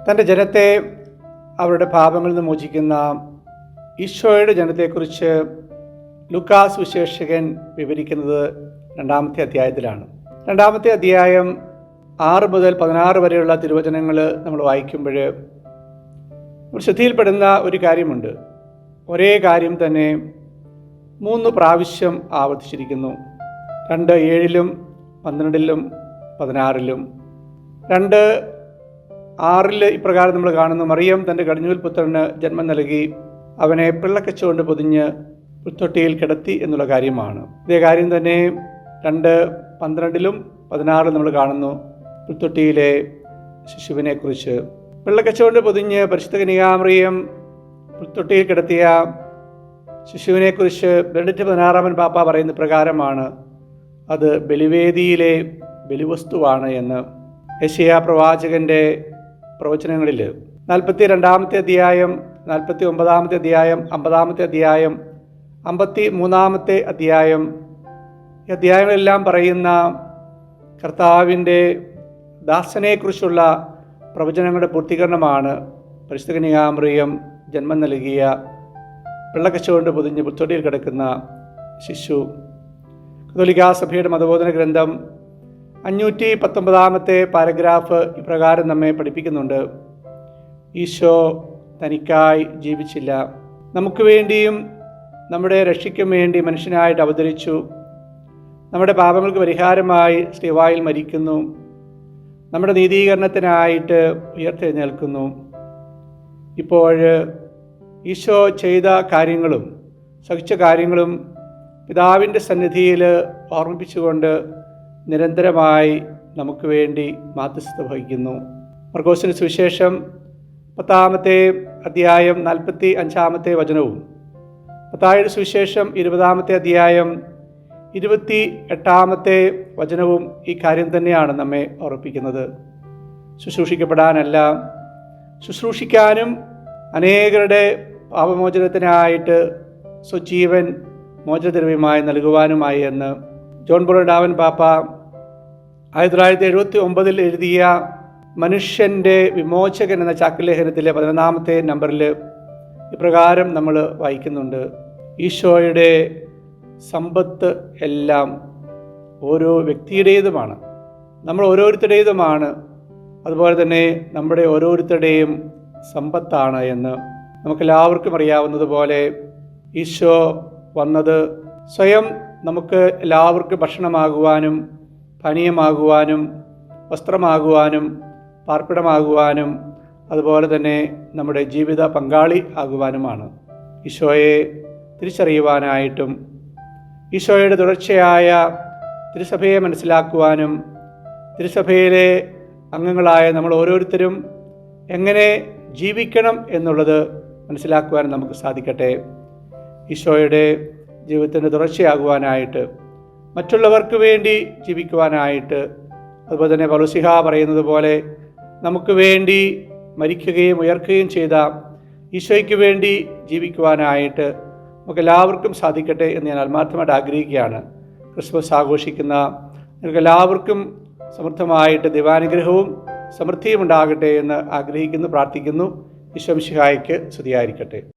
തൻ്റെ ജനത്തെ അവരുടെ പാപങ്ങളിൽ നിന്ന് മോചിക്കുന്ന ഈശോയുടെ ജനത്തെക്കുറിച്ച് ലൂക്കാസ് സുവിശേഷകൻ വിവരിക്കുന്നത് 2-ാമത്തെ അധ്യായത്തിലാണ്. 2-ാമത്തെ അധ്യായം 6 മുതൽ 16 വരെയുള്ള തിരുവചനങ്ങൾ നമ്മൾ വായിക്കുമ്പോൾ ശ്രദ്ധയിൽപ്പെടുന്ന ഒരു കാര്യമുണ്ട്. ഒരേ കാര്യം തന്നെ 3 പ്രാവശ്യം ആവർത്തിച്ചിരിക്കുന്നു. 2:7, 12, 16. 2:6 ഇപ്രകാരം നമ്മൾ കാണുന്നു: മറിയം തൻ്റെ കടിഞ്ഞൂൽ പുത്രന് ജന്മം നൽകി, അവനെ പിള്ളക്കച്ചുകൊണ്ട് പൊതിഞ്ഞ് പുൽത്തൊട്ടിയിൽ കിടത്തി എന്നുള്ള കാര്യമാണ്. ഇതേ കാര്യം തന്നെ 2:12, 16 നമ്മൾ കാണുന്നു പുൽത്തൊട്ടിയിലെ ശിശുവിനെ കുറിച്ച്. പിള്ളക്കച്ചുകൊണ്ട് പൊതിഞ്ഞ് പരിശുദ്ധ കന്യകാമറിയം പുൽത്തൊട്ടിയിൽ കിടത്തിയ ശിശുവിനെ കുറിച്ച് ബെനഡിക്ട് 16 പാപ്പ പറയുന്ന പ്രകാരമാണ് അത് ബലിവേദിയിലെ ബലിവസ്തുവാണ് എന്ന്. യെശയ്യാ പ്രവാചകന്റെ പ്രവചനങ്ങളിൽ 42-ാമത്തെ അധ്യായം, 49-ാമത്തെ അധ്യായം, 50-ാമത്തെ അധ്യായം, 53-ാമത്തെ അധ്യായം, ഈ അധ്യായങ്ങളെല്ലാം പറയുന്ന കർത്താവിൻ്റെ ദാസനെക്കുറിച്ചുള്ള പ്രവചനങ്ങളുടെ പൂർത്തീകരണമാണ് പരിശുദ്ധ കന്യകാമറിയം ജന്മം നൽകിയ പിള്ളക്കച്ചുകൊണ്ട് പൊതിഞ്ഞ് പുൽത്തൊട്ടിയിൽ കിടക്കുന്ന ശിശു. കത്തോലിക്കാ സഭയുടെ മതബോധന ഗ്രന്ഥം 519-ാമത്തെ പാരഗ്രാഫ് ഇപ്രകാരം നമ്മെ പഠിപ്പിക്കുന്നുണ്ട്: ഈശോ തനിക്കായി ജീവിച്ചില്ല, നമുക്ക് വേണ്ടിയും നമ്മുടെ രക്ഷയ്ക്കും വേണ്ടി മനുഷ്യനായിട്ട് അവതരിച്ചു. നമ്മുടെ പാപങ്ങൾക്ക് പരിഹാരമായി സ്ലീവായിൽ മരിക്കുന്നു, നമ്മുടെ നീതീകരണത്തിനായിട്ട് ഉയർത്തെഴുന്നേൽക്കുന്നു. ഇപ്പോൾ ഈശോ ചെയ്ത കാര്യങ്ങളും സഹിച്ച കാര്യങ്ങളും പിതാവിൻ്റെ സന്നിധിയിൽ ഓർമ്മിപ്പിച്ചുകൊണ്ട് നിരന്തരമായി നമുക്ക് വേണ്ടി മാധ്യസ്ഥത വഹിക്കുന്നു. മർക്കോസിന്റെ സുവിശേഷം 10-ാമത്തെ അധ്യായം 45-ാമത്തെ വചനവും, മത്തായിയുടെ സുവിശേഷം 20-ാമത്തെ അധ്യായം 28-ാമത്തെ വചനവും ഈ കാര്യം തന്നെയാണ് നമ്മെ ഓർമ്മിപ്പിക്കുന്നത്. ശുശ്രൂഷിക്കപ്പെടാനല്ല, ശുശ്രൂഷിക്കാനും അനേകരുടെ പാപമോചനത്തിനായിട്ട് സ്വജീവൻ മോചനദ്രവ്യമായി നൽകുവാനുമായി എന്ന് ജോൺ പോൾ രണ്ടാമൻ പാപ്പ 1979 എഴുതിയ മനുഷ്യൻ്റെ വിമോചകൻ എന്ന ചാക്രലേഖനത്തിലെ 11-ാമത്തെ നമ്പറിൽ ഇപ്രകാരം നമ്മൾ വായിക്കുന്നുണ്ട്: ഈശോയുടെ സമ്പത്ത് എല്ലാം ഓരോ വ്യക്തിയുടേതുമാണ്, നമ്മൾ ഓരോരുത്തരുടേതുമാണ്, അതുപോലെ തന്നെ നമ്മുടെ ഓരോരുത്തരുടെയും സമ്പത്താണ് എന്ന്. നമുക്കെല്ലാവർക്കും അറിയാവുന്നതുപോലെ ഈശോ വന്നത് സ്വയം നമുക്ക് എല്ലാവർക്കും ഭക്ഷണമാകുവാനും പാനീയമാകുവാനും വസ്ത്രമാകുവാനും പാർപ്പിടമാകുവാനും അതുപോലെ തന്നെ നമ്മുടെ ജീവിത പങ്കാളി ആകുവാനുമാണ്. ഈശോയെ തിരിച്ചറിയുവാനായിട്ടും ഈശോയുടെ തുടർച്ചയായ തിരുസഭയെ മനസ്സിലാക്കുവാനും തിരുസഭയിലെ അംഗങ്ങളായ നമ്മൾ ഓരോരുത്തരും എങ്ങനെ ജീവിക്കണം എന്നുള്ളത് മനസ്സിലാക്കുവാനും നമുക്ക് സാധിക്കട്ടെ. ഈശോയുടെ ജീവിതത്തിൻ്റെ തുടർച്ചയാകുവാനായിട്ട്, മറ്റുള്ളവർക്ക് വേണ്ടി ജീവിക്കുവാനായിട്ട്, അതുപോലെ തന്നെ പൗലോസ്ലീഹ പറയുന്നത് പോലെ നമുക്ക് വേണ്ടി മരിക്കുകയും ഉയർക്കുകയും ചെയ്ത ഈശോയ്ക്ക് വേണ്ടി ജീവിക്കുവാനായിട്ട് നമുക്കെല്ലാവർക്കും സാധിക്കട്ടെ എന്ന് ഞാൻ ആത്മാർത്ഥമായിട്ട് ആഗ്രഹിക്കുകയാണ്. ക്രിസ്മസ് ആഘോഷിക്കുന്ന നിങ്ങൾക്കെല്ലാവർക്കും സമൃദ്ധമായിട്ട് ദൈവാനുഗ്രഹവും സമൃദ്ധിയും ഉണ്ടാകട്ടെ എന്ന് ആഗ്രഹിക്കുന്നു, പ്രാർത്ഥിക്കുന്നു. ഈശോ മിശിഹായ്ക്ക് സ്തുതിയായിരിക്കട്ടെ.